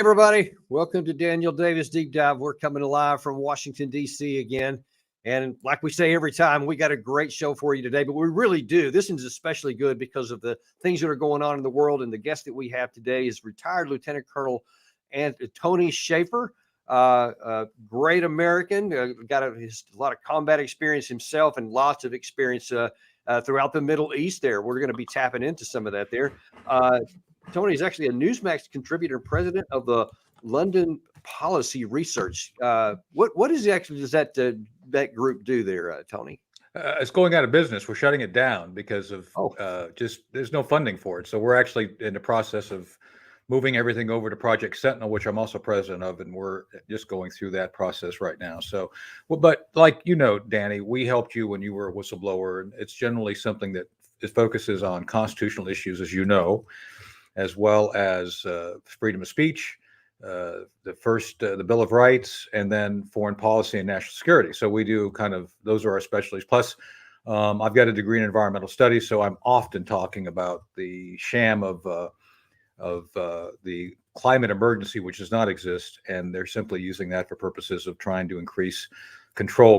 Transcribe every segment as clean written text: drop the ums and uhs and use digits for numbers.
everybody. Welcome to Daniel Davis Deep Dive. We're coming live from Washington, D.C. again. And like we say every time, we got a great show for you today, but we really do. This is especially good because of the things that are going on in the world. And the guest that we have today is retired Lieutenant Colonel Tony Shaffer, great American, got a lot of combat experience himself and lots of experience throughout the Middle East there. We're going to be tapping into some of that there. Tony is actually a Newsmax contributor and president of the London Policy Research. What is actually does that group do there, Tony? It's going out of business. We're shutting it down because of just there's no funding for it. So we're actually in the process of moving everything over to Project Sentinel, which I'm also president of, and we're just going through that process right now. So, but like Danny, we helped you when you were a whistleblower, and it's generally something that focuses on constitutional issues, as you know, as well as freedom of speech, the Bill of Rights, and then foreign policy and national security. So we do those are our specialties. Plus, I've got a degree in environmental studies, so I'm often talking about the sham of the climate emergency, which does not exist, and they're simply using that for purposes of trying to increase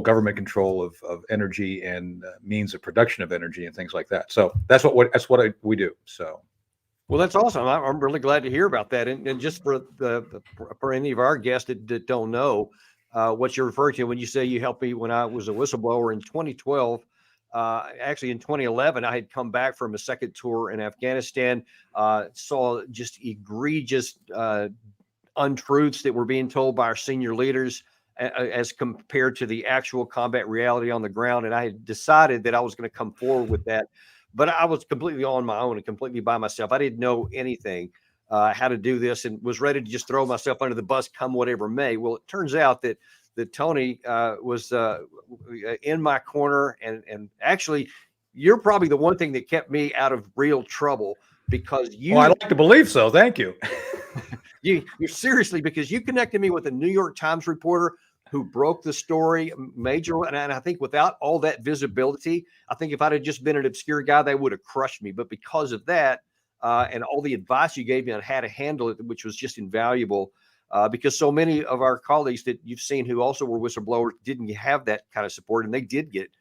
government control of energy and means of production of energy and things like that. So that's what we do. So. Well, that's awesome. I'm really glad to hear about that. And just for any of our guests that don't know what you're referring to when you say you helped me when I was a whistleblower in 2012, actually in 2011, I had come back from a second tour in Afghanistan, saw just egregious untruths that were being told by our senior leaders as compared to the actual combat reality on the ground. And I had decided that I was going to come forward with that. But I was completely on my own and completely by myself. I didn't know anything how to do this and was ready to just throw myself under the bus, come whatever may. Well, it turns out that Tony was in my corner. And actually, you're probably the one thing that kept me out of real trouble because you. Well, I like to believe so. Thank you. You're seriously, because you connected me with a New York Times reporter who broke the story major. And I think without all that visibility, I think if I'd have just been an obscure guy, they would have crushed me. But because of that and all the advice you gave me on how to handle it, which was just invaluable, because so many of our colleagues that you've seen who also were whistleblowers didn't have that kind of support, and they did get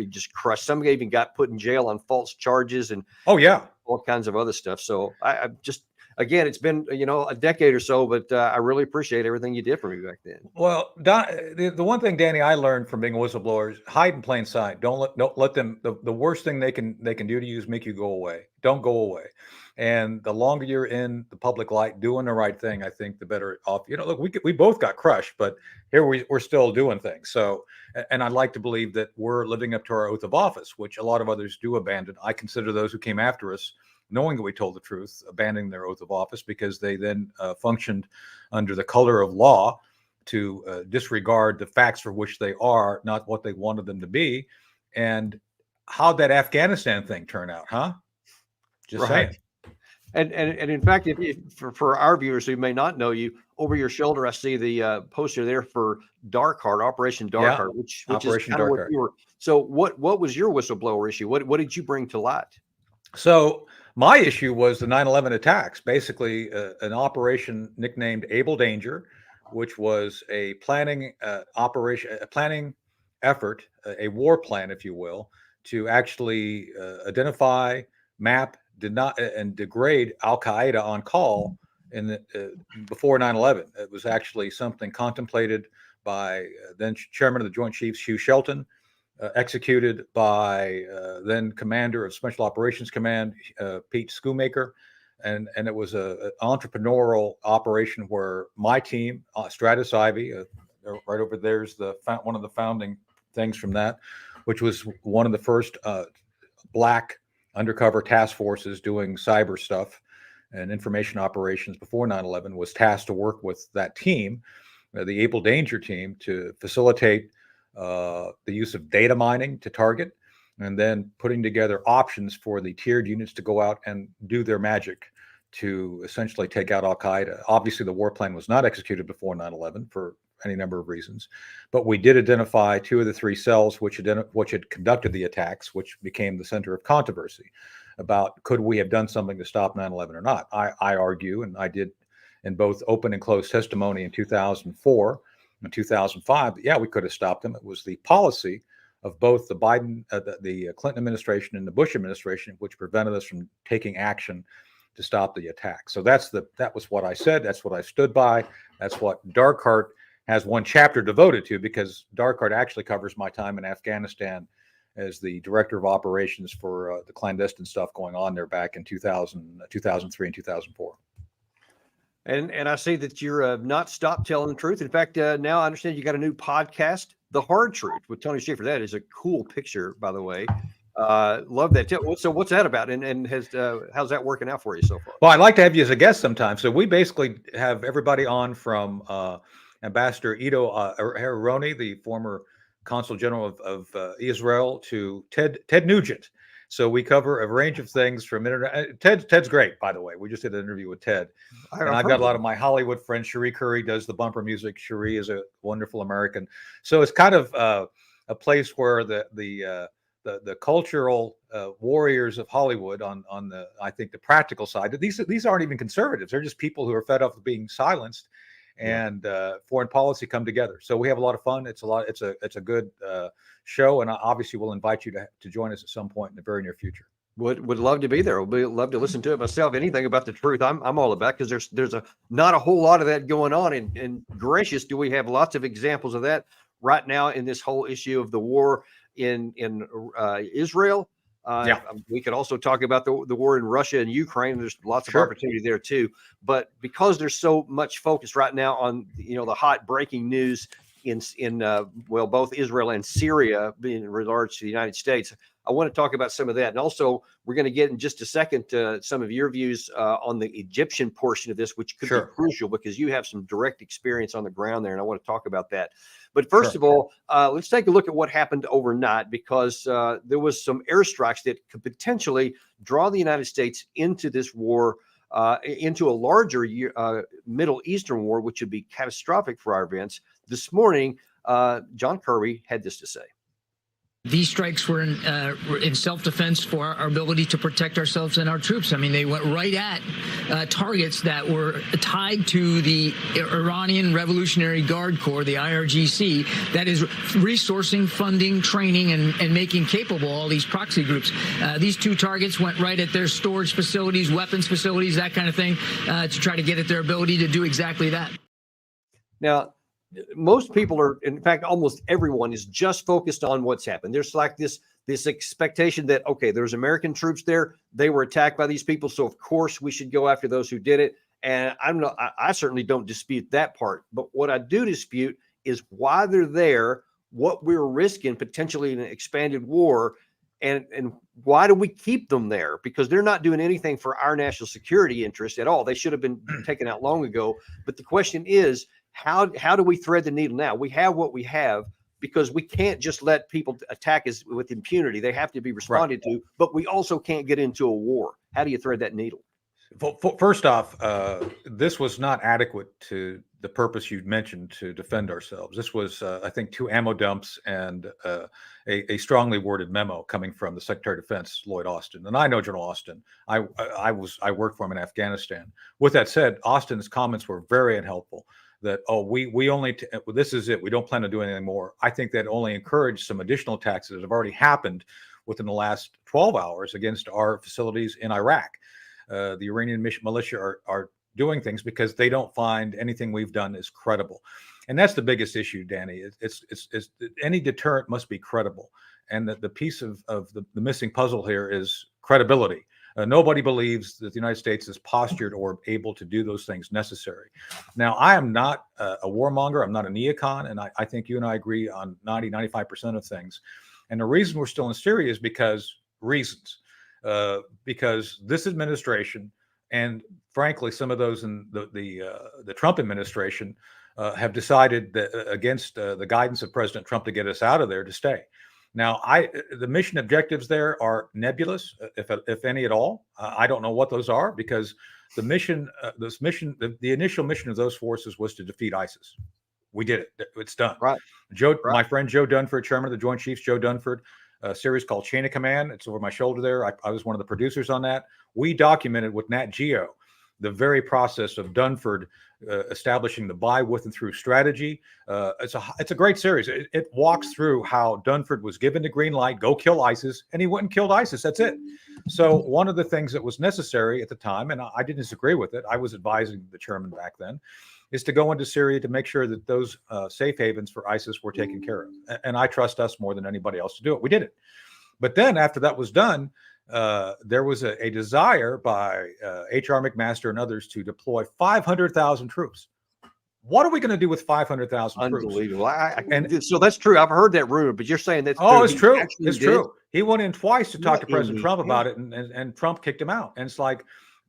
just crushed. Some even got put in jail on false charges and all kinds of other stuff. So I just, again, it's been, a decade or so, but I really appreciate everything you did for me back then. Well, the one thing, Danny, I learned from being a whistleblower is hide in plain sight. Don't let them. The worst thing they can do to you is make you go away. Don't go away. And the longer you're in the public light doing the right thing, I think the better off. Look, we both got crushed, but here we're still doing things. So, and I'd like to believe that we're living up to our oath of office, which a lot of others do abandon. I consider those who came after us, knowing that we told the truth, abandoning their oath of office because they then functioned under the color of law to disregard the facts for which they are, not what they wanted them to be. And how'd that Afghanistan thing turn out, huh? Just saying. And in fact, for our viewers who may not know you, over your shoulder, I see the poster there for Dark Heart, Operation Dark Heart, which is kind of what you were. So what was your whistleblower issue? What did you bring to light? So my issue was the 9/11 attacks, basically an operation nicknamed Able Danger, which was a planning operation, a planning effort, a war plan, if you will, to actually identify, map, and degrade Al-Qaeda on call before 9/11. It was actually something contemplated by then Chairman of the Joint Chiefs, Hugh Shelton, executed by then Commander of Special Operations Command, Pete Schoonmaker. And it was an entrepreneurial operation where my team, Stratus Ivy, right over there's one of the founding things from that, which was one of the first black undercover task forces doing cyber stuff and information operations before 9/11, was tasked to work with that team, the Able Danger team, to facilitate the use of data mining to target, and then putting together options for the tiered units to go out and do their magic to essentially take out Al-Qaeda. Obviously, the war plan was not executed before 9/11 for any number of reasons, but we did identify two of the three cells which had conducted the attacks, which became the center of controversy about could we have done something to stop 9/11 or not. I argue, and I did in both open and closed testimony in 2004 and 2005. Yeah, we could have stopped them. It was the policy of both the Clinton administration and the Bush administration, which prevented us from taking action to stop the attack. So that was what I said. That's what I stood by. That's what Darkheart has one chapter devoted to, because Darkheart actually covers my time in Afghanistan as the director of operations for the clandestine stuff going on there back in 2003 and 2004. And I see that you're not stopped telling the truth. In fact, now I understand you got a new podcast, The Hard Truth, with Tony Shaffer. That is a cool picture, by the way. Love that. So what's that about? And how's that working out for you so far? Well, I'd like to have you as a guest sometime. So we basically have everybody on from Ambassador Ido Haroni, the former Consul General of Israel, to Ted Nugent. So we cover a range of things from internet. Ted's great, by the way. We just did an interview with Ted. And I've got a lot of my Hollywood friends. Cherie Curry does the bumper music. Cherie is a wonderful American. So it's kind of a place where the cultural warriors of Hollywood on the, I think, the practical side. These aren't even conservatives. They're just people who are fed up with being silenced, and foreign policy come together. So we have a lot of fun. It's a good show, and obviously we'll invite you to join us at some point in the very near future. Would love to be there. Would love to listen to it myself. Anything about the truth, I'm all about, because there's not a whole lot of that going on. And gracious, do we have lots of examples of that right now in this whole issue of the war in Israel. We could also talk about the war in Russia and Ukraine. There's lots of opportunity there too. But because there's so much focus right now on the hot breaking news in both Israel and Syria in regards to the United States, I want to talk about some of that. And also, we're going to get in just a second to some of your views on the Egyptian portion of this, which could be crucial because you have some direct experience on the ground there, and I want to talk about that. But first of all, let's take a look at what happened overnight, because there was some airstrikes that could potentially draw the United States into this war, into a larger Middle Eastern war, which would be catastrophic for our events. This morning, John Kirby had this to say. These strikes were in self-defense for our ability to protect ourselves and our troops. I mean, they went right at targets that were tied to the Iranian Revolutionary Guard Corps, the IRGC, that is resourcing, funding, training, and making capable all these proxy groups. These two targets went right at their storage facilities, weapons facilities, that kind of thing, to try to get at their ability to do exactly that. Now, most people are, in fact, almost everyone is just focused on what's happened. There's like this expectation that, okay, there's American troops there. They were attacked by these people. So of course we should go after those who did it. And I certainly don't dispute that part. But what I do dispute is why they're there, what we're risking potentially in an expanded war, and why do we keep them there? Because they're not doing anything for our national security interest at all. They should have been taken out long ago. But the question is, how do we thread the needle now? We have what we have, because we can't just let people attack us with impunity. They have to be responded to, but we also can't get into a war. How do you thread that needle? First off, this was not adequate to the purpose you mentioned, to defend ourselves. This was, I think, 2 ammo dumps and a strongly worded memo coming from the Secretary of Defense, Lloyd Austin. And I know General Austin. I worked for him in Afghanistan. With that said, Austin's comments were very unhelpful. That, we only, this is it. We don't plan to do anything more. I think that only encouraged some additional attacks that have already happened within the last 12 hours against our facilities in Iraq. The Iranian militia are doing things because they don't find anything we've done is credible. And that's the biggest issue, Danny. It's any deterrent must be credible. And the piece of the missing puzzle here is credibility. Nobody believes that the United States is postured or able to do those things necessary. Now, I am not a warmonger. I'm not a neocon. And I think you and I agree on 95% of things. And the reason we're still in Syria is because this administration, and frankly, some of those in the Trump administration have decided that, against the guidance of President Trump, to get us out of there, to stay. Now, the mission objectives there are nebulous, if any at all. I don't know what those are, because the initial mission of those forces was to defeat ISIS. We did it. It's done. Right. My friend Joe Dunford, chairman of the Joint Chiefs, Joe Dunford, a series called Chain of Command. It's over my shoulder there. I was one of the producers on that. We documented with Nat Geo the very process of Dunford establishing the by, with, and through strategy. It's a great series. It walks through how Dunford was given the green light, go kill ISIS, and he went and killed ISIS. That's it. So one of the things that was necessary at the time, and I didn't disagree with it, I was advising the chairman back then, is to go into Syria to make sure that those safe havens for ISIS were taken care of. And I trust us more than anybody else to do it. We did it. But then after that was done, there was a desire by H.R. McMaster and others to deploy 500,000 troops. What are we going to do with 500,000 troops? Unbelievable. And so that's true. I've heard that rumor, but you're saying that's true. It's He true. actually It's did? true. He went in twice to talk to What President in Trump the about it, and Trump kicked him out. And it's like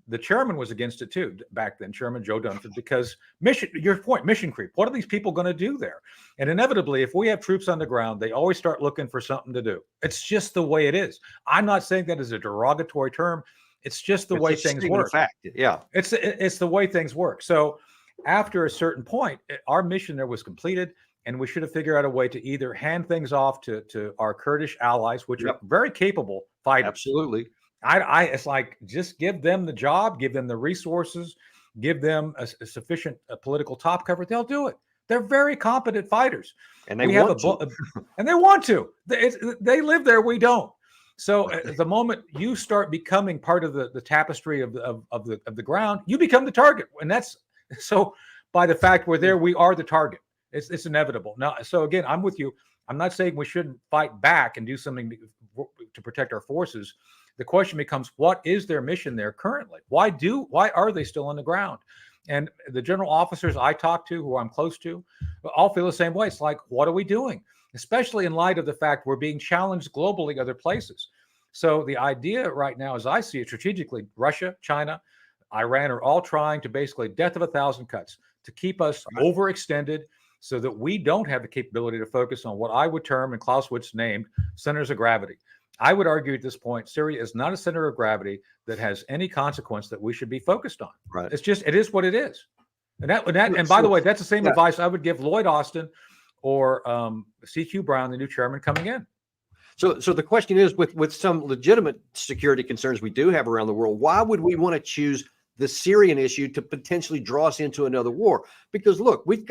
the chairman was against it too back then, Chairman Joe Dunford, because your point, mission creep. What are these people going to do there? And inevitably, if we have troops on the ground, they always start looking for something to do. It's just the way it is. I'm not saying that as a derogatory term. It's just the way things work. Fact. Yeah. It's the way things work. So after a certain point, our mission there was completed, and we should have figured out a way to either hand things off to our Kurdish allies, which are very capable fighters. Absolutely. It's like, just give them the job, give them the resources, give them a sufficient political top cover. They'll do it. They're very competent fighters, and they want to. And they want to. They live there. We don't. So the moment you start becoming part of the tapestry of the ground, you become the target, and that's so. By the fact we're there, we are the target. It's inevitable. Now, so again, I'm with you. I'm not saying we shouldn't fight back and do something to protect our forces. The question becomes, what is their mission there currently? Why are they still on the ground? And the general officers I talk to, who I'm close to, all feel the same way. It's like, what are we doing? Especially in light of the fact we're being challenged globally other places. So the idea right now, as I see it strategically, Russia, China, Iran are all trying to basically death of 1,000 cuts to keep us overextended so that we don't have the capability to focus on what I would term, and Clausewitz named, centers of gravity. I would argue at this point, Syria is not a center of gravity that has any consequence that we should be focused on. Right. It is what it is. And by the way, that's the same advice I would give Lloyd Austin or CQ Brown, the new chairman coming in. So the question is, with some legitimate security concerns we do have around the world, why would we want to choose the Syrian issue to potentially draw us into another war? Because look, we've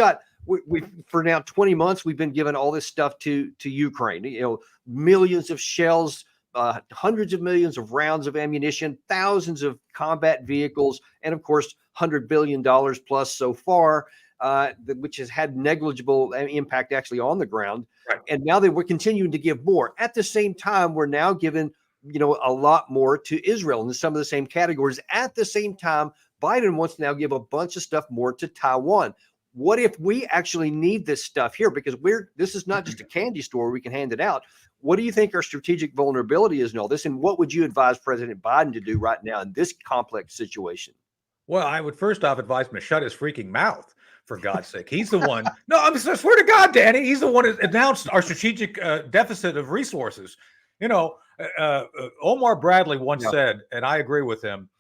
for now 20 months, we've been given all this stuff to Ukraine, millions of shells, hundreds of millions of rounds of ammunition, thousands of combat vehicles, and of course, $100 billion plus so far, which has had negligible impact actually on the ground. Right. And now that we're continuing to give more. At the same time, we're now giving, a lot more to Israel in some of the same categories. At the same time, Biden wants to now give a bunch of stuff more to Taiwan. What if we actually need this stuff here? Because this is not just a candy store where we can hand it out. What do you think our strategic vulnerability is in all this? And what would you advise President Biden to do right now in this complex situation? Well, I would first off advise him to shut his freaking mouth, for God's sake. He's the one. No, I swear to God, Danny, he's the one that announced our strategic deficit of resources. Omar Bradley once said, and I agree with him,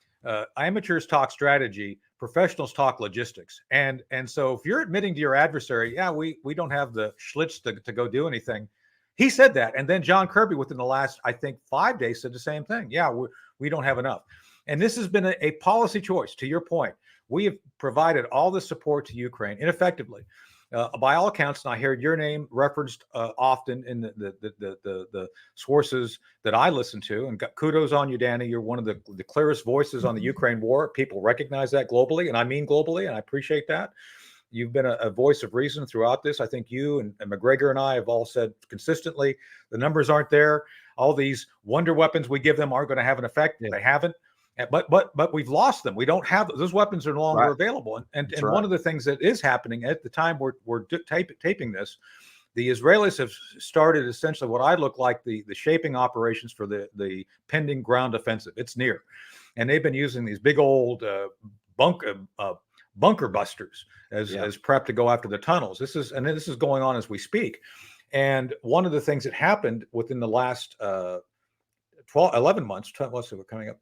amateurs talk strategy, professionals talk logistics. And so if you're admitting to your adversary, we don't have the schlitz to go do anything. He said that. And then John Kirby, within the last, I think, 5 days, said the same thing. Yeah, we don't have enough. And this has been a policy choice, to your point. We have provided all the support to Ukraine ineffectively. By all accounts, and I heard your name referenced often in the sources that I listen to, and kudos on you, Danny. You're one of the clearest voices on the Ukraine war. People recognize that globally, and I mean globally, and I appreciate that. You've been a voice of reason throughout this. I think you and McGregor and I have all said consistently, the numbers aren't there. All these wonder weapons we give them aren't going to have an effect. They haven't. But we've lost them. We don't have those weapons are no longer available. And one of the things that is happening at the time we're taping this, the Israelis have started essentially what I look like the shaping operations for the pending ground offensive. It's near, and they've been using these big old bunker busters as prep to go after the tunnels. This is going on as we speak. And one of the things that happened within the last 11 months, let's see, we're coming up.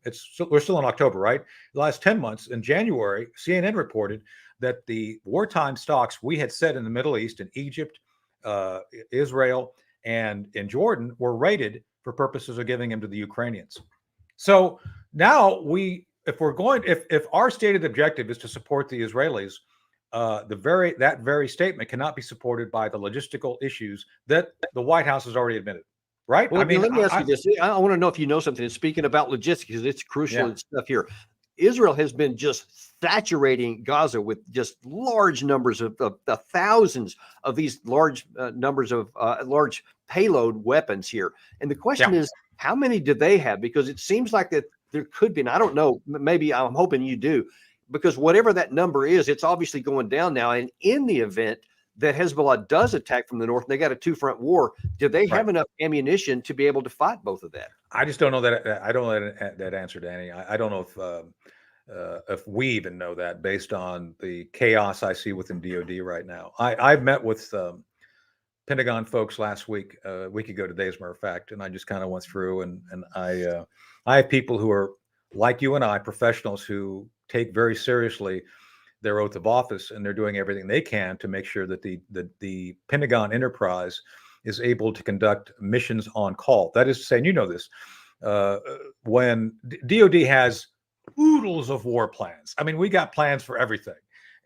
We're still in October, right? The last 10 months, in January, CNN reported that the wartime stocks we had set in the Middle East, in Egypt, Israel, and in Jordan were raided for purposes of giving them to the Ukrainians. So now we if our stated objective is to support the Israelis, that very statement cannot be supported by the logistical issues that the White House has already admitted. Right? Well, I mean, let me ask you this. I want to know if you know something. And speaking about logistics, because it's crucial Yeah. stuff here. Israel has been just saturating Gaza with just large numbers of thousands of these large numbers of large payload weapons here. And the question is, how many do they have? Because it seems like that there could be, and I don't know, maybe I'm hoping you do, because whatever that number is, it's obviously going down now. And in the event that Hezbollah does attack from the north, and they got a two-front war, do they have enough ammunition to be able to fight both of that? I just don't know that. I don't know that answer, Danny. I don't know if we even know that based on the chaos I see within DoD right now. I've met with Pentagon folks last week, a week ago today, as a matter of fact, and I just kind of went through, and I have people who are like you and I, professionals who take very seriously their oath of office, and they're doing everything they can to make sure that the Pentagon enterprise is able to conduct missions on call. That is to say, and you know this, when DoD has oodles of war plans. I mean, we got plans for everything.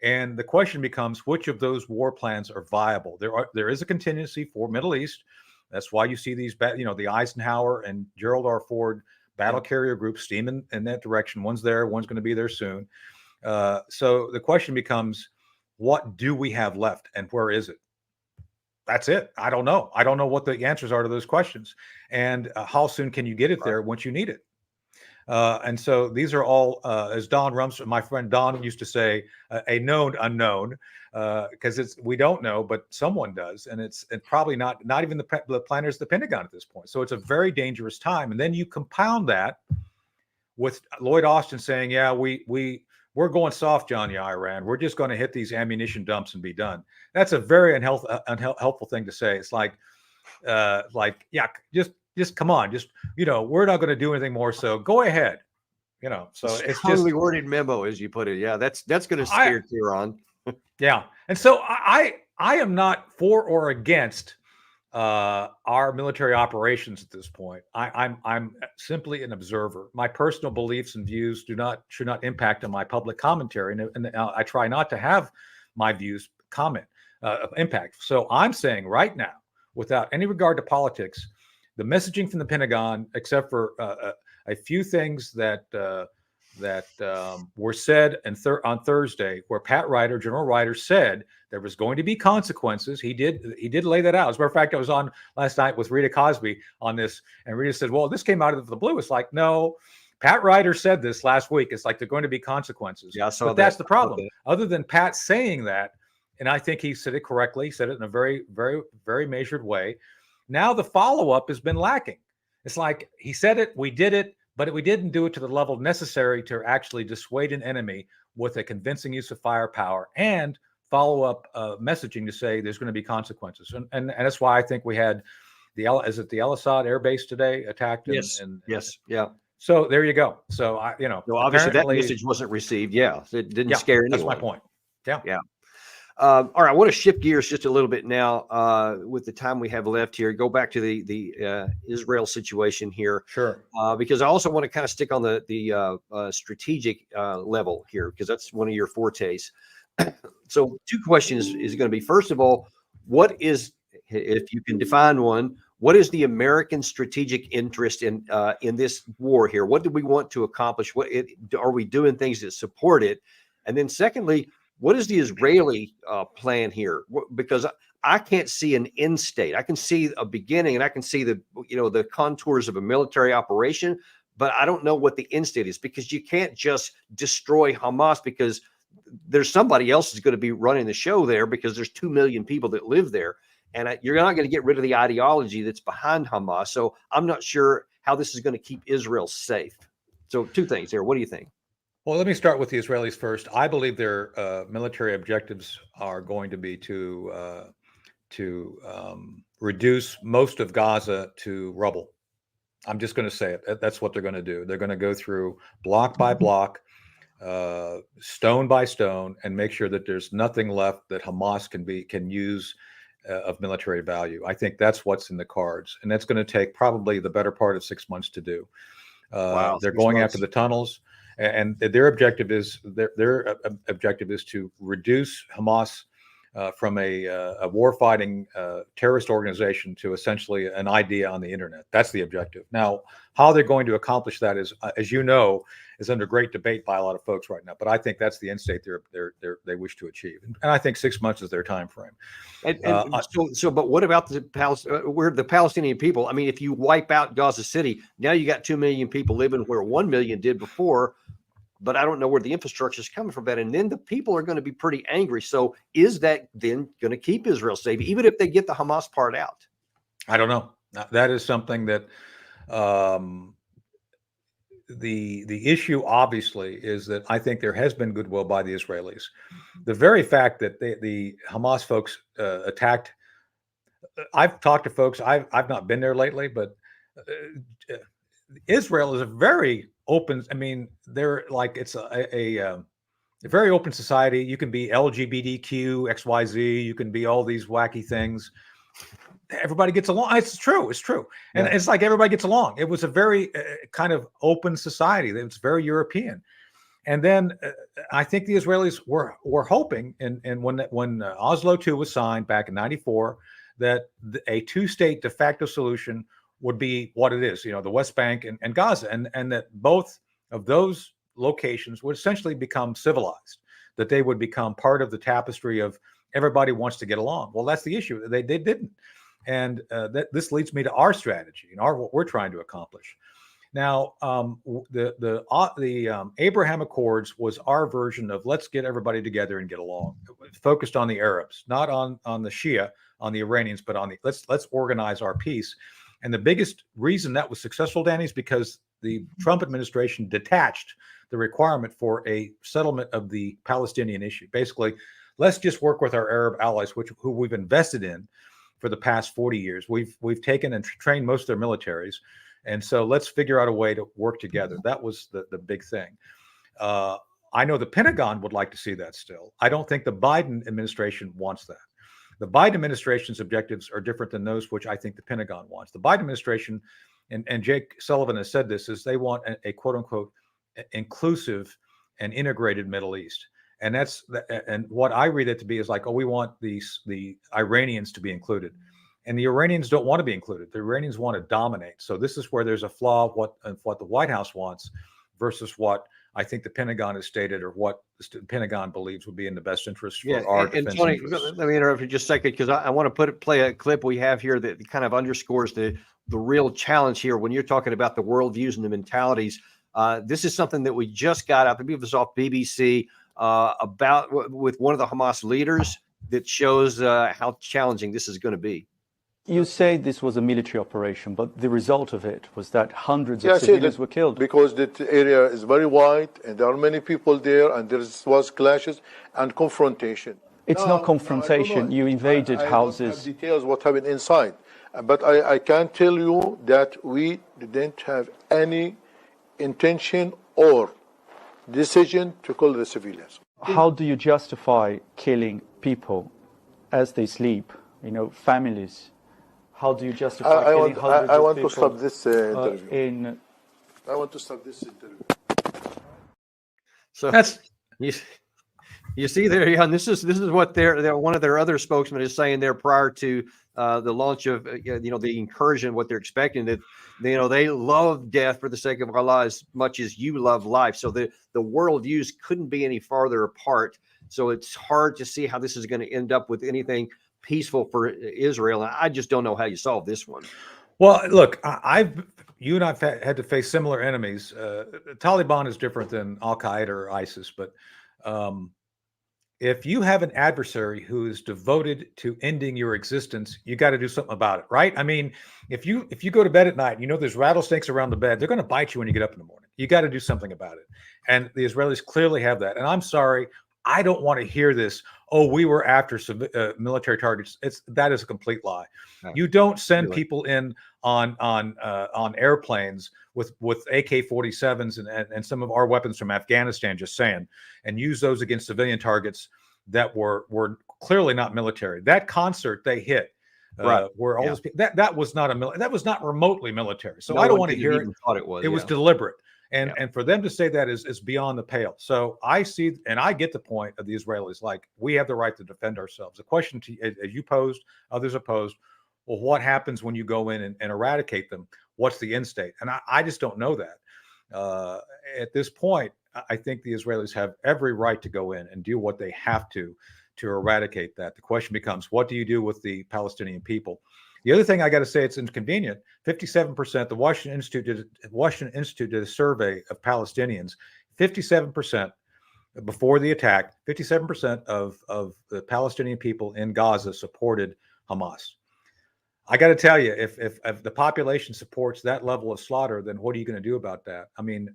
And the question becomes, which of those war plans are viable? There is a contingency for Middle East. That's why you see these, the Eisenhower and Gerald R. Ford battle carrier groups steaming in that direction. One's there, one's going to be there soon. So the question becomes, what do we have left and where is it? That's it. I don't know. I don't know what the answers are to those questions. And how soon can you get it there once you need it? And so these are all, as Don Rumsfeld, my friend Don used to say, a known unknown, because we don't know, but someone does, and it's probably not even the planners, the Pentagon at this point. So it's a very dangerous time. And then you compound that with Lloyd Austin saying, "Yeah, we're going soft, Johnny Iran. We're just going to hit these ammunition dumps and be done." That's a very unhelpful thing to say. It's like, yeah, just come on, we're not going to do anything more. So go ahead, So it's strongly worded memo, as you put it. Yeah, that's going to scare Tehran. Yeah, and so I am not for or against our military operations at this point. I'm simply an observer. My personal beliefs and views should not impact on my public commentary, and I try not to have my views impact. So I'm saying right now, without any regard to politics, the messaging from the Pentagon, except for a few things that were said on Thursday, where General Ryder said there was going to be consequences. He did lay that out. As a matter of fact, I was on last night with Rita Cosby on this, and Rita said, "Well, this came out of the blue." It's like, no, Pat Ryder said this last week. It's like, they're going to be consequences. Yeah, but that's the problem. Other than Pat saying that, and I think he said it correctly, said it in a very, very, very measured way. Now the follow-up has been lacking. It's like, he said it, we did it, but we didn't do it to the level necessary to actually dissuade an enemy with a convincing use of firepower and follow-up messaging to say there's going to be consequences. And that's why I think we had the El Asad Air Base today attacked. Yes. Yeah. So there you go. So obviously that message wasn't received. Yeah, it didn't scare anyone. That's my point. Yeah. All right, I want to shift gears just a little bit now with the time we have left here. Go back to the Israel situation here. Sure. Because I also want to kind of stick on the strategic level here, because that's one of your fortes. So 2 questions is going to be, first of all, what is, if you can define one, what is the American strategic interest in this war here? What do we want to accomplish? Are we doing things that support it? And then secondly, what is the Israeli plan here? Because I can't see an end state. I can see a beginning, and I can see the contours of a military operation, but I don't know what the end state is, because you can't just destroy Hamas, because there's somebody else is going to be running the show there, because there's 2 million people that live there, and you're not going to get rid of the ideology that's behind Hamas. So I'm not sure how this is going to keep Israel safe. So 2 things here. What do you think? Well, let me start with the Israelis first. I believe their military objectives are going to be to reduce most of Gaza to rubble. I'm just going to say it. That's what they're going to do. They're going to go through block by block, stone by stone, and make sure that there's nothing left that Hamas can use of military value. I think that's what's in the cards, and that's going to take probably the better part of 6 months to do. Wow, they're going after the tunnels. and their objective is to reduce Hamas from a war-fighting terrorist organization to essentially an idea on the internet. That's the objective. Now, how they're going to accomplish that is, as you know, is under great debate by a lot of folks right now. But I think that's the end state they wish to achieve, and I think 6 months is their time frame. But what about the Palestinian people? I mean, if you wipe out Gaza City, now you got 2 million people living where 1 million did before. But I don't know where the infrastructure is coming from that. And then the people are going to be pretty angry. So is that then going to keep Israel safe, even if they get the Hamas part out? I don't know. That is something that the issue obviously is that I think there has been goodwill by the Israelis. The very fact that the Hamas folks attacked, I've talked to folks, I've not been there lately, but Israel is a very open. I mean, they're like, it's a very open society. You can be LGBTQ, XYZ. You can be all these wacky things. Everybody gets along. It's true. It's true. And it's like everybody gets along. It was a very kind of open society. It's very European. And then I think the Israelis were hoping, and when Oslo II was signed back in '94, that a two-state de facto solution would be what it is, the West Bank and Gaza, and that both of those locations would essentially become civilized, that they would become part of the tapestry of everybody wants to get along. Well, that's the issue. They didn't. And this leads me to our strategy and what we're trying to accomplish. Now, the Abraham Accords was our version of let's get everybody together and get along. It focused on the Arabs, not on the Shia, on the Iranians, but on the let's organize our peace. And the biggest reason that was successful, Danny, is because the Trump administration detached the requirement for a settlement of the Palestinian issue. Basically, let's just work with our Arab allies, who we've invested in for the past 40 years. We've taken and trained most of their militaries. And so let's figure out a way to work together. That was the big thing. I know the Pentagon would like to see that still. I don't think the Biden administration wants that. The Biden administration's objectives are different than those which I think the Pentagon wants. The Biden administration, and Jake Sullivan has said this, is they want a quote unquote inclusive and integrated Middle East. And and what I read it to be is like, we want the Iranians to be included. And the Iranians don't want to be included. The Iranians want to dominate. So this is where there's a flaw of what the White House wants versus what I think the Pentagon has stated, or what the Pentagon believes would be in the best interest for our defense Tony, interests. let me interrupt you just a second, because I want to play a clip we have here that kind of underscores the real challenge here when you're talking about the worldviews and the mentalities. This is something that we just got out. I believe it was off BBC with one of the Hamas leaders that shows how challenging this is going to be. You say this was a military operation, but the result of it was that hundreds of civilians were killed. Because the area is very wide, and there are many people there, and there was clashes and confrontation. It's not confrontation. You invaded houses. I don't have details what happened inside, but I can tell you that we didn't have any intention or decision to kill the civilians. How do you justify killing people as they sleep? Families. How do you justify killing hundreds of people? I want to stop this interview. I want to stop this interview. So that's you see there, yeah. And this is what one of their other spokesmen is saying there prior to the launch of the incursion. What they're expecting, that they love death for the sake of Allah as much as you love life. So the worldviews couldn't be any farther apart. So it's hard to see how this is going to end up with anything peaceful for Israel. And I just don't know how you solve this one. Well, look, you and I've had to face similar enemies. Taliban is different than Al Qaeda or ISIS, but if you have an adversary who is devoted to ending your existence, you got to do something about it, right? I mean, if you go to bed at night, there's rattlesnakes around the bed, they're going to bite you when you get up in the morning. You got to do something about it. And the Israelis clearly have that. And I'm sorry, I don't want to hear this. Oh, we were after military targets. That is a complete lie. No, you don't send people in on airplanes with AK-47s and some of our weapons from Afghanistan. Just saying, and use those against civilian targets that were clearly not military. That concert they hit, where all those people, that was not remotely military. So I don't want to hear it. Thought it was. It was deliberate. And for them to say that is beyond the pale. So I see, and I get the point of the Israelis, like, we have the right to defend ourselves. The question, as you posed, others have posed, well, what happens when you go in and eradicate them? What's the end state? And I just don't know that. At this point, I think the Israelis have every right to go in and do what they have to eradicate that. The question becomes, what do you do with the Palestinian people? The other thing I got to say, it's inconvenient. 57%. The Washington Institute did a survey of Palestinians. 57% before the attack. 57% of the Palestinian people in Gaza supported Hamas. I got to tell you, if the population supports that level of slaughter, then what are you going to do about that? I mean,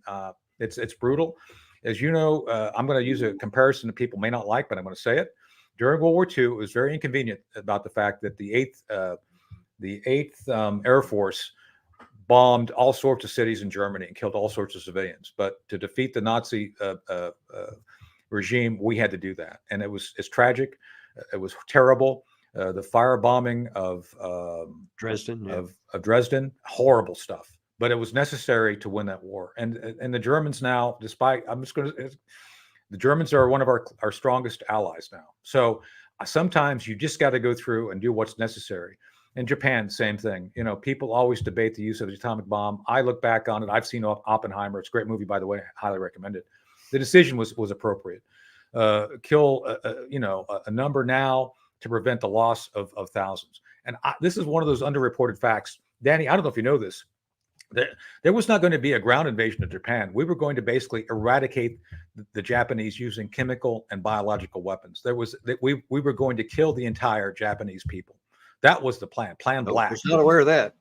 it's brutal. As you know, I'm going to use a comparison that people may not like, but I'm going to say it. During World War II, it was very inconvenient about the fact that the 8th Air Force bombed all sorts of cities in Germany and killed all sorts of civilians. But to defeat the Nazi regime, we had to do that, and it's tragic. It was terrible. The firebombing of Dresden, of Dresden, horrible stuff. But it was necessary to win that war. And the Germans now, despite, the Germans are one of our strongest allies now. So sometimes you just got to go through and do what's necessary. In Japan, same thing. You know, people always debate the use of the atomic bomb. I look back on it. I've seen Oppenheimer. It's a great movie, by the way. Highly recommend it. The decision was appropriate. Kill a number now to prevent the loss of thousands. And this is one of those underreported facts. Danny, I don't know if you know this. There was not going to be a ground invasion of Japan. We were going to basically eradicate the Japanese using chemical and biological weapons. We were going to kill the entire Japanese people. That was the plan. Plan Black. I was not aware of that.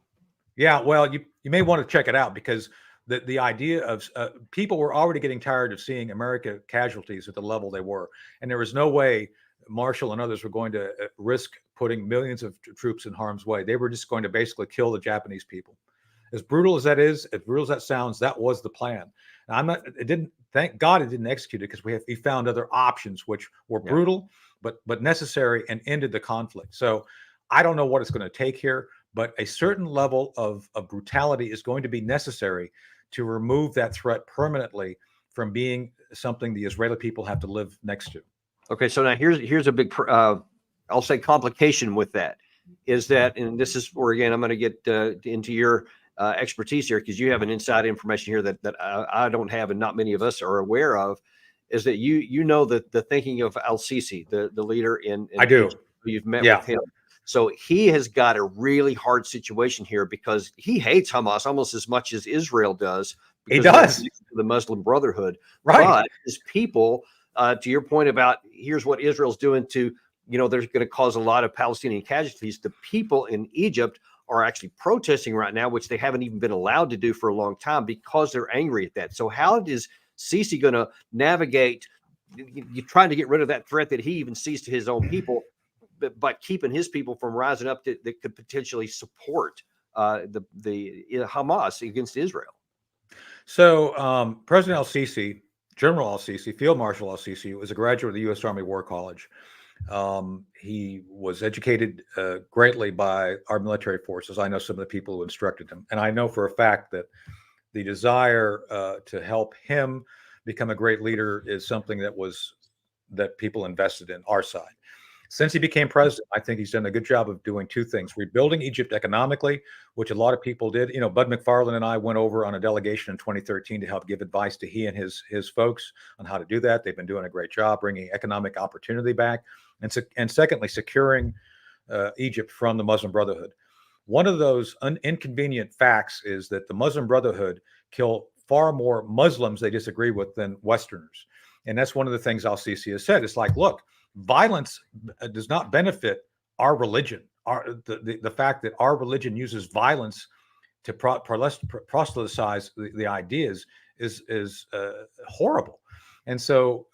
Yeah, well, you may want to check it out, because the idea of people were already getting tired of seeing America casualties at the level they were, and there was no way Marshall and others were going to risk putting millions of troops in harm's way. They were just going to basically kill the Japanese people. As brutal as that is, as brutal as that sounds, that was the plan. And thank God it didn't execute it, because we found other options which were brutal, but necessary, and ended the conflict. So I don't know what it's going to take here, but a certain level of brutality is going to be necessary to remove that threat permanently from being something the Israeli people have to live next to. Okay, so now here's a big, I'll say, complication with that, is that, and this is where, again, I'm going to get into your expertise here, because you have an inside information here that I don't have, and not many of us are aware of, is that you know that the thinking of al-Sisi, the leader in I do. Egypt, you've met with him. So he has got a really hard situation here, because he hates Hamas almost as much as Israel does. He does. The Muslim Brotherhood, right? But his people, to your point about here's what Israel's doing to, they're going to cause a lot of Palestinian casualties. The people in Egypt are actually protesting right now, which they haven't even been allowed to do for a long time, because they're angry at that. So how is Sisi going to navigate you trying to get rid of that threat that he even sees to his own people, but keeping his people from rising up that could potentially support the Hamas against Israel? So President al-Sisi, General al-Sisi, Field Marshal al-Sisi, was a graduate of the U.S. Army War College. He was educated greatly by our military forces. I know some of the people who instructed him, and I know for a fact that the desire to help him become a great leader is something that people invested in our side. Since he became president, I think he's done a good job of doing two things: rebuilding Egypt economically, which a lot of people did. You know, Bud McFarlane and I went over on a delegation in 2013 to help give advice to he and his folks on how to do that. They've been doing a great job bringing economic opportunity back, and secondly, securing Egypt from the Muslim Brotherhood. One of those inconvenient facts is that the Muslim Brotherhood kill far more Muslims they disagree with than Westerners, and that's one of the things al-Sisi has said. It's like, look, violence does not benefit our religion. The fact that our religion uses violence to proselytize the ideas is horrible. And so,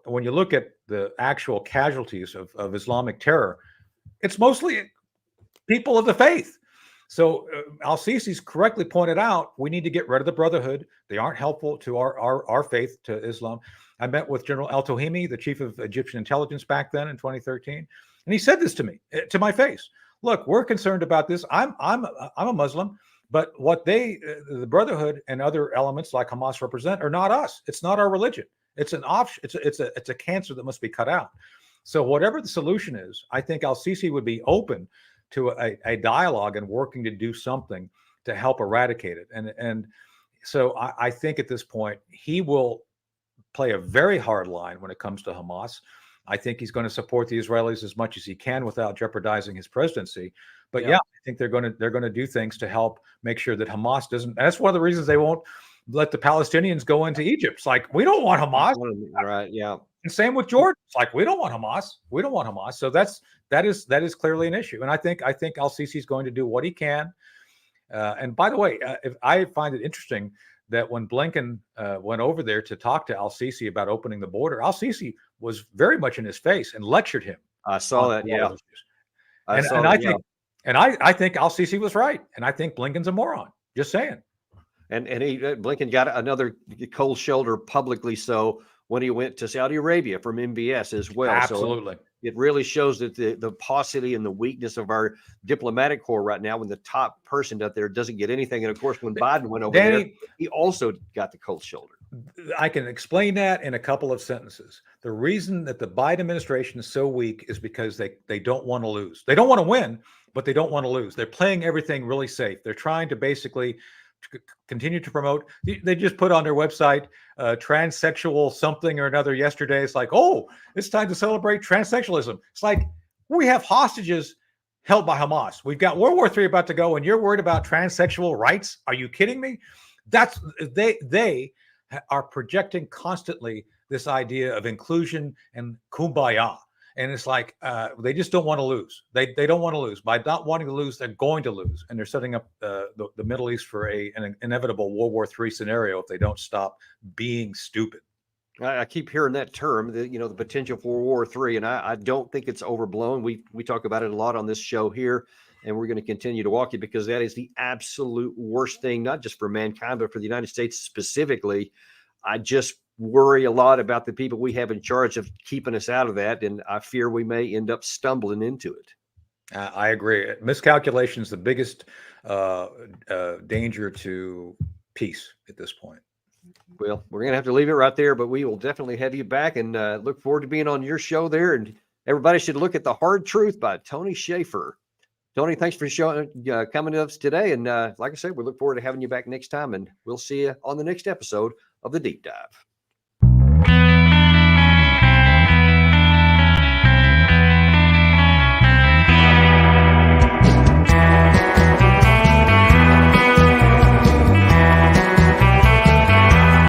when you look at the actual casualties of Islamic terror, it's mostly people of the faith. So al-Sisi's correctly pointed out, we need to get rid of the Brotherhood. They aren't helpful to our faith, to Islam. I met with General al-Tohimi, the chief of Egyptian intelligence back then in 2013, and he said this to me, to my face. Look, we're concerned about this. I'm a Muslim, But what the Brotherhood and other elements like Hamas represent are not us. It's not our religion. It's an option. It's a cancer that must be cut out. So whatever the solution is, I think Al-Sisi would be open to a dialogue and working to do something to help eradicate it. And so I think at this point he will play a very hard line when it comes to Hamas. I think he's going to support the Israelis as much as he can without jeopardizing his presidency. But yeah, I think they're going to do things to help make sure that Hamas doesn't. That's one of the reasons they won't let the Palestinians go into Egypt. It's like, we don't want Hamas. Right. Yeah. And same with Jordan. It's like, we don't want Hamas. We don't want Hamas. So that is clearly an issue. And I think Al-Sisi is going to do what he can. And by the way, if I find it interesting that when Blinken went over there to talk to Al-Sisi about opening the border, Al-Sisi was very much in his face and lectured him. I saw that. Yeah. I think Al-Sisi was right. And I think Blinken's a moron. Just saying. And Blinken got another cold shoulder publicly so when he went to Saudi Arabia from MBS as well. Absolutely. So it really shows that the paucity and the weakness of our diplomatic corps right now when the top person out there doesn't get anything. And of course, when Biden went over there, he also got the cold shoulder. I can explain that in a couple of sentences. The reason that the Biden administration is so weak is because they don't want to lose. They don't want to win, but they don't want to lose. They're playing everything really safe. They're trying to basically continue to promote. They just put on their website transsexual something or another yesterday. It's like, oh, it's time to celebrate transsexualism. It's like, we have hostages held by Hamas. We've got World War III about to go, and you're worried about transsexual rights? Are you kidding me? That's they are projecting constantly this idea of inclusion and kumbaya. And it's like they just don't want to lose. They don't want to lose. By not wanting to lose, they're going to lose. And they're setting up the Middle East for an inevitable World War III scenario if they don't stop being stupid. I keep hearing that term, the potential for World War III, and I don't think it's overblown. We talk about it a lot on this show here, and we're going to continue to walk it because that is the absolute worst thing, not just for mankind, but for the United States specifically. I just worry a lot about the people we have in charge of keeping us out of that, and I fear we may end up stumbling into it. I agree. Miscalculation is the biggest danger to peace at this point. Well, we're going to have to leave it right there, but we will definitely have you back and look forward to being on your show there. And everybody should look at The Hard Truth by Tony Shaffer. Tony, thanks for coming to us today. And like I said, we look forward to having you back next time, and we'll see you on the next episode of The Deep Dive.